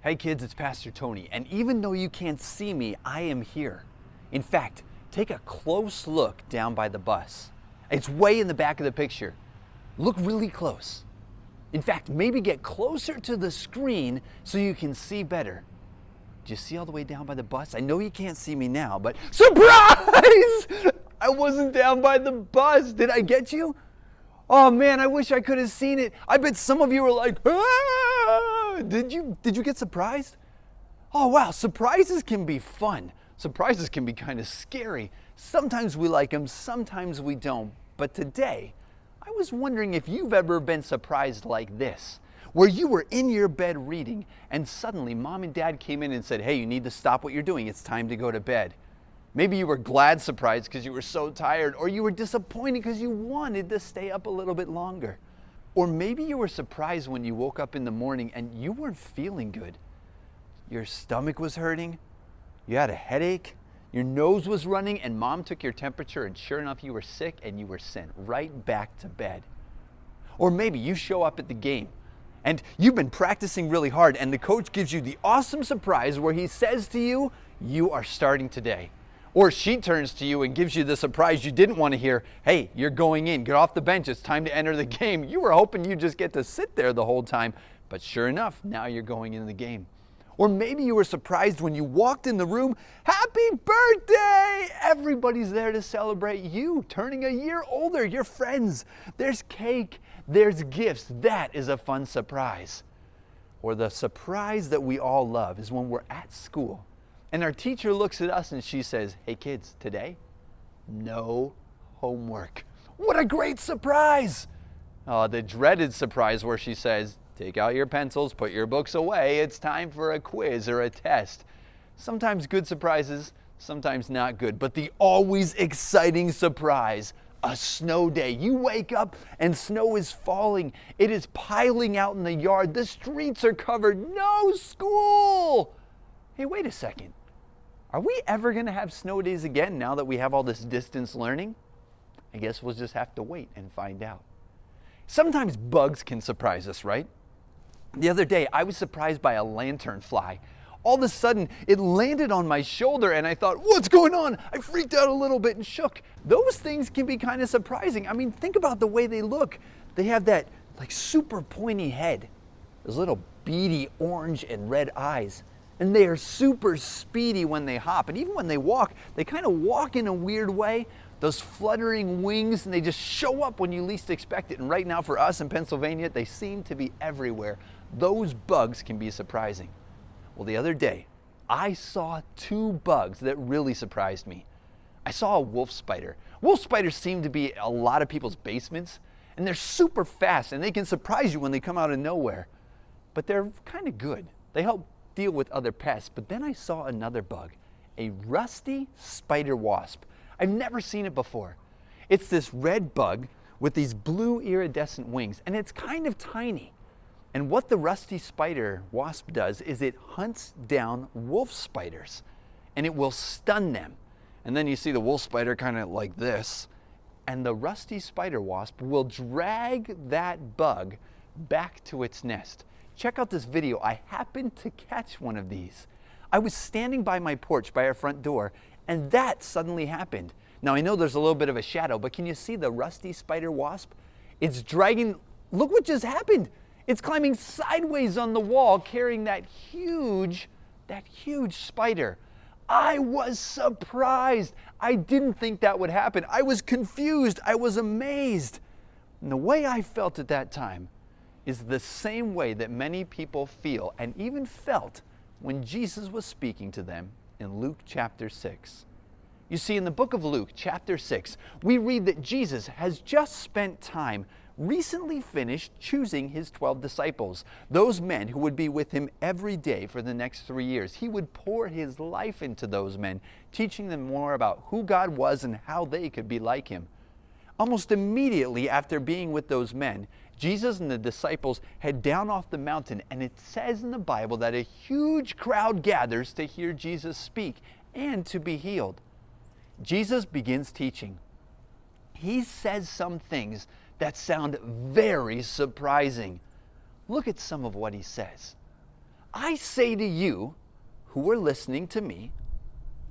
Hey kids, it's Pastor Tony, and even though you can't see me, I am here. In fact, take a close look down by the bus. It's way in the back of the picture. Look really close. In fact, maybe get closer to the screen so you can see better. Do you see all the way down by the bus? I know you can't see me now, but surprise! I wasn't down by the bus. Did I get you? Oh man, I wish I could have seen it. I bet some of you were like, ah! Did you get surprised? Oh wow, surprises can be fun. Surprises can be kind of scary. Sometimes we like them, sometimes we don't. But today, I was wondering if you've ever been surprised like this, where you were in your bed reading and suddenly mom and dad came in and said, hey, you need to stop what you're doing. It's time to go to bed. Maybe you were glad surprised because you were so tired, or you were disappointed because you wanted to stay up a little bit longer. Or maybe you were surprised when you woke up in the morning and you weren't feeling good. Your stomach was hurting, you had a headache, your nose was running, and mom took your temperature, and sure enough, you were sick and you were sent right back to bed. Or maybe you show up at the game and you've been practicing really hard, and the coach gives you the awesome surprise where he says to you, you are starting today. Or she turns to you and gives you the surprise you didn't want to hear. Hey, you're going in. Get off the bench. It's time to enter the game. You were hoping you just get to sit there the whole time. But sure enough, now you're going in the game. Or maybe you were surprised when you walked in the room. Happy birthday! Everybody's there to celebrate you turning a year older. Your friends. There's cake. There's gifts. That is a fun surprise. Or the surprise that we all love is when we're at school and our teacher looks at us and she says, hey kids, today, no homework. What a great surprise! The dreaded surprise where she says, take out your pencils, put your books away, it's time for a quiz or a test. Sometimes good surprises, sometimes not good, but the always exciting surprise, a snow day. You wake up and snow is falling. It is piling out in the yard. The streets are covered. No school! Hey, wait a second. Are we ever going to have snow days again now that we have all this distance learning? I guess we'll just have to wait and find out. Sometimes bugs can surprise us, right? The other day, I was surprised by a lanternfly. All of a sudden, it landed on my shoulder and I thought, what's going on? I freaked out a little bit and shook. Those things can be kind of surprising. I mean, think about the way they look. They have that like super pointy head, those little beady orange and red eyes. And they are super speedy when they hop. And even when they walk, they kind of walk in a weird way. Those fluttering wings, and they just show up when you least expect it. And right now for us in Pennsylvania, they seem to be everywhere. Those bugs can be surprising. Well, the other day, I saw two bugs that really surprised me. I saw a wolf spider. Wolf spiders seem to be a lot of people's basements, and they're super fast, and they can surprise you when they come out of nowhere. But they're kind of good. They help deal with other pests. But then I saw another bug, a rusty spider wasp. I've never seen it before. It's this red bug with these blue iridescent wings, and it's kind of tiny. And what the rusty spider wasp does is it hunts down wolf spiders, and it will stun them. And then you see the wolf spider kind of like this, and the rusty spider wasp will drag that bug back to its nest. Check out this video. I happened to catch one of these. I was standing by my porch by our front door, and that suddenly happened. Now I know there's a little bit of a shadow, but can you see the rusty spider wasp? It's dragging, look what just happened. It's climbing sideways on the wall, carrying that huge spider. I was surprised. I didn't think that would happen. I was confused. I was amazed. And the way I felt at that time is the same way that many people feel and even felt when Jesus was speaking to them in Luke chapter 6. You see, in the book of Luke chapter 6, we read that Jesus has just spent time recently finished choosing his 12 disciples, those men who would be with him every day for the next 3 years. He would pour his life into those men, teaching them more about who God was and how they could be like him. Almost immediately after being with those men, Jesus and the disciples head down off the mountain, and it says in the Bible that a huge crowd gathers to hear Jesus speak and to be healed. Jesus begins teaching. He says some things that sound very surprising. Look at some of what he says. I say to you who are listening to me,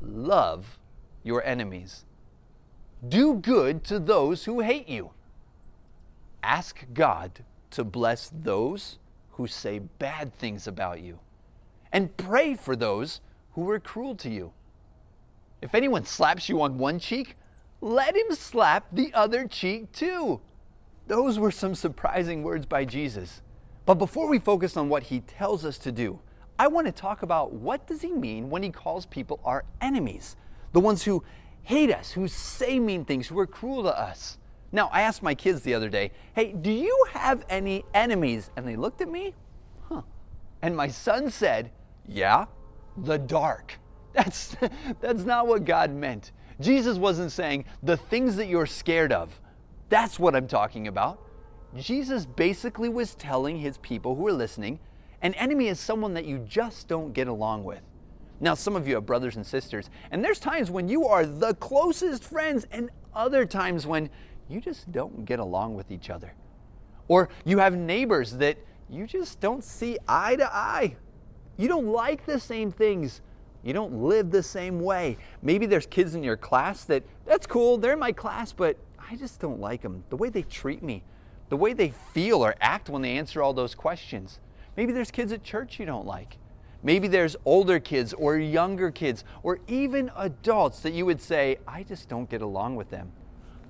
love your enemies. Do good to those who hate you. Ask God to bless those who say bad things about you. And pray for those who are cruel to you. If anyone slaps you on one cheek, let him slap the other cheek too. Those were some surprising words by Jesus. But before we focus on what he tells us to do, I want to talk about what does he mean when he calls people our enemies, the ones who hate us, who say mean things, who are cruel to us. Now, I asked my kids the other day, hey, do you have any enemies? And they looked at me, And my son said, yeah, the dark. That's not what God meant. Jesus wasn't saying the things that you're scared of. That's what I'm talking about. Jesus basically was telling his people who are listening, an enemy is someone that you just don't get along with. Now, some of you have brothers and sisters, and there's times when you are the closest friends and other times when you just don't get along with each other. Or you have neighbors that you just don't see eye to eye. You don't like the same things. You don't live the same way. Maybe there's kids in your class that's cool, they're in my class, but I just don't like them. The way they treat me, the way they feel or act when they answer all those questions. Maybe there's kids at church you don't like. Maybe there's older kids or younger kids or even adults that you would say, I just don't get along with them.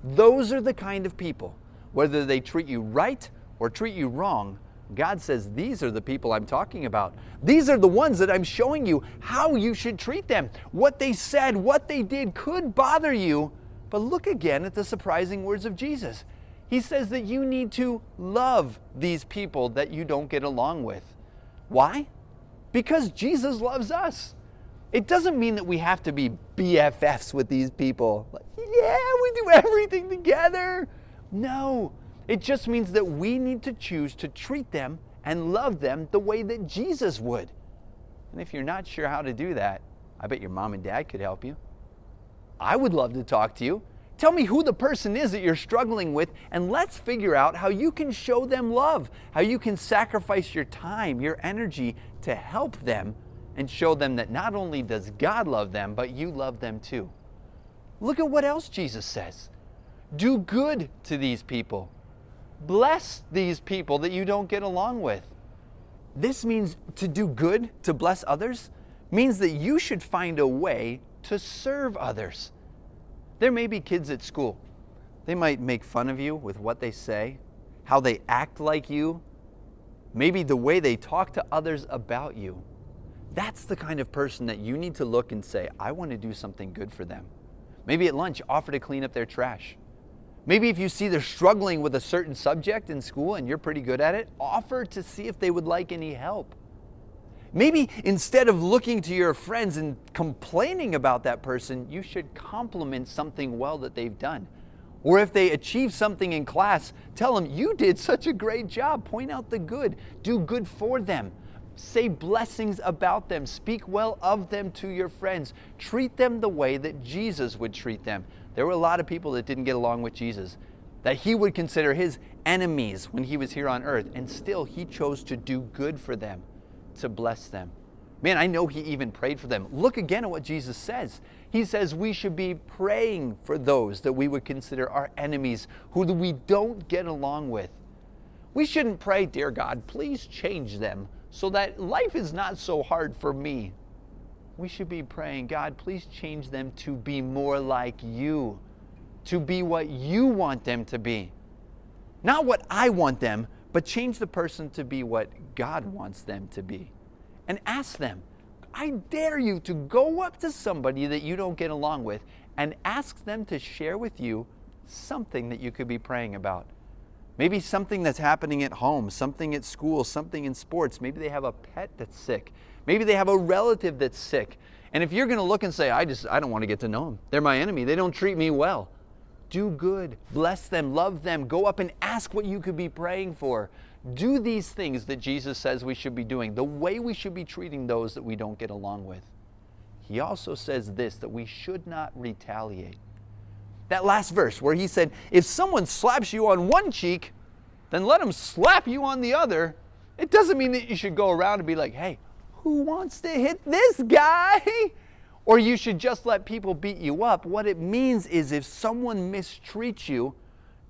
Those are the kind of people, whether they treat you right or treat you wrong, God says these are the people I'm talking about. These are the ones that I'm showing you how you should treat them. What they said, what they did could bother you, but look again at the surprising words of Jesus. He says that you need to love these people that you don't get along with. Why? Because Jesus loves us. It doesn't mean that we have to be BFFs with these people. Like, yeah, we do everything together. No, it just means that we need to choose to treat them and love them the way that Jesus would. And if you're not sure how to do that, I bet your mom and dad could help you. I would love to talk to you. Tell me who the person is that you're struggling with, and let's figure out how you can show them love, how you can sacrifice your time, your energy to help them and show them that not only does God love them, but you love them too. Look at what else Jesus says. Do good to these people. Bless these people that you don't get along with. This means to do good, to bless others, means that you should find a way to serve others. There may be kids at school. They might make fun of you with what they say, how they act like you, maybe the way they talk to others about you. That's the kind of person that you need to look and say, I want to do something good for them. Maybe at lunch, offer to clean up their trash. Maybe if you see they're struggling with a certain subject in school and you're pretty good at it, offer to see if they would like any help. Maybe instead of looking to your friends and complaining about that person, you should compliment something well that they've done. Or if they achieve something in class, tell them, you did such a great job. Point out the good. Do good for them. Say blessings about them. Speak well of them to your friends. Treat them the way that Jesus would treat them. There were a lot of people that didn't get along with Jesus, that he would consider his enemies when he was here on earth, and still he chose to do good for them, to bless them. Man, I know he even prayed for them. Look again at what Jesus says. He says we should be praying for those that we would consider our enemies, who we don't get along with. We shouldn't pray, dear God, please change them so that life is not so hard for me. We should be praying, God, please change them to be more like you, to be what you want them to be. Not what I want them, but change the person to be what God wants them to be. And ask them, I dare you to go up to somebody that you don't get along with and ask them to share with you something that you could be praying about. Maybe something that's happening at home, something at school, something in sports. Maybe they have a pet that's sick. Maybe they have a relative that's sick. And if you're going to look and say, I don't want to get to know them. They're my enemy. They don't treat me well. Do good. Bless them. Love them. Go up and ask what you could be praying for. Do these things that Jesus says we should be doing, the way we should be treating those that we don't get along with. He also says this, that we should not retaliate. That last verse where he said, if someone slaps you on one cheek, then let them slap you on the other. It doesn't mean that you should go around and be like, hey, who wants to hit this guy? Or you should just let people beat you up. What it means is if someone mistreats you,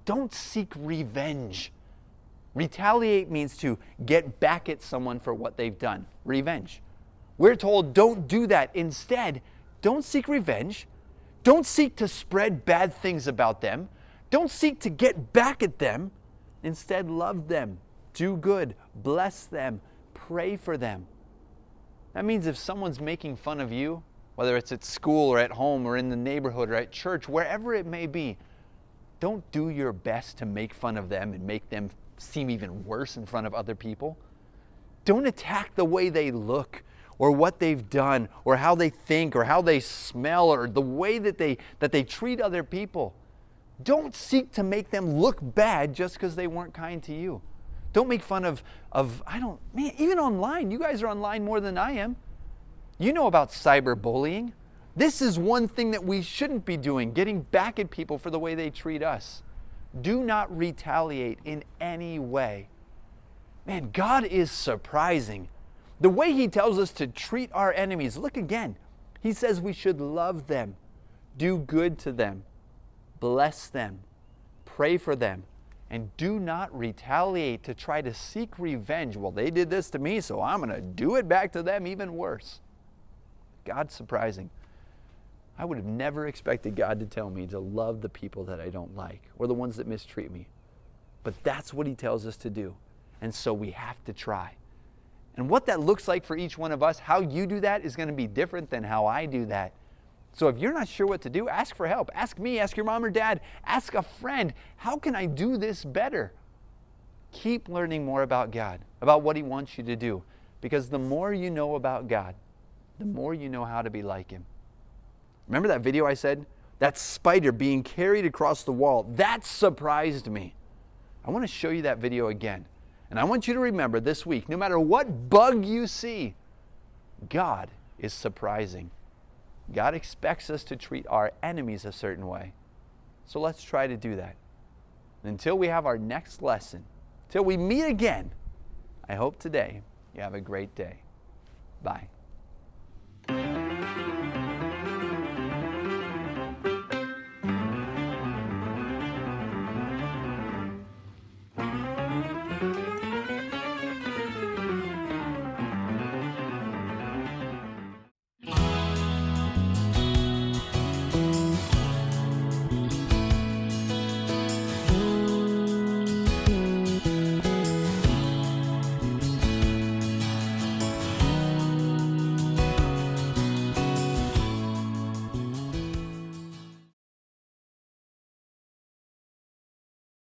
don't seek revenge. Retaliate means to get back at someone for what they've done. Revenge. We're told don't do that. Instead, don't seek revenge. Don't seek to spread bad things about them. Don't seek to get back at them. Instead, love them, do good, bless them, pray for them. That means if someone's making fun of you, whether it's at school or at home or in the neighborhood or at church, wherever it may be, don't do your best to make fun of them and make them seem even worse in front of other people. Don't attack the way they look or what they've done or how they think or how they smell or the way that they treat other people. Don't seek to make them look bad just because they weren't kind to you. Don't make fun of even online. You guys are online more than I am. You know about cyberbullying. This is one thing that we shouldn't be doing, getting back at people for the way they treat us. Do not retaliate in any way. Man, God is surprising. The way He tells us to treat our enemies, look again. He says we should love them, do good to them, bless them, pray for them, and do not retaliate to try to seek revenge. Well, they did this to me, so I'm going to do it back to them even worse. God's surprising. I would have never expected God to tell me to love the people that I don't like or the ones that mistreat me. But that's what He tells us to do. And so we have to try. And what that looks like for each one of us, how you do that is going to be different than how I do that. So if you're not sure what to do, ask for help. Ask me, ask your mom or dad, ask a friend. How can I do this better? Keep learning more about God, about what He wants you to do. Because the more you know about God, the more you know how to be like Him. Remember that video I said? That spider being carried across the wall. That surprised me. I want to show you that video again. And I want you to remember this week, no matter what bug you see, God is surprising. God expects us to treat our enemies a certain way. So let's try to do that. Until we have our next lesson, till we meet again, I hope today you have a great day. Bye.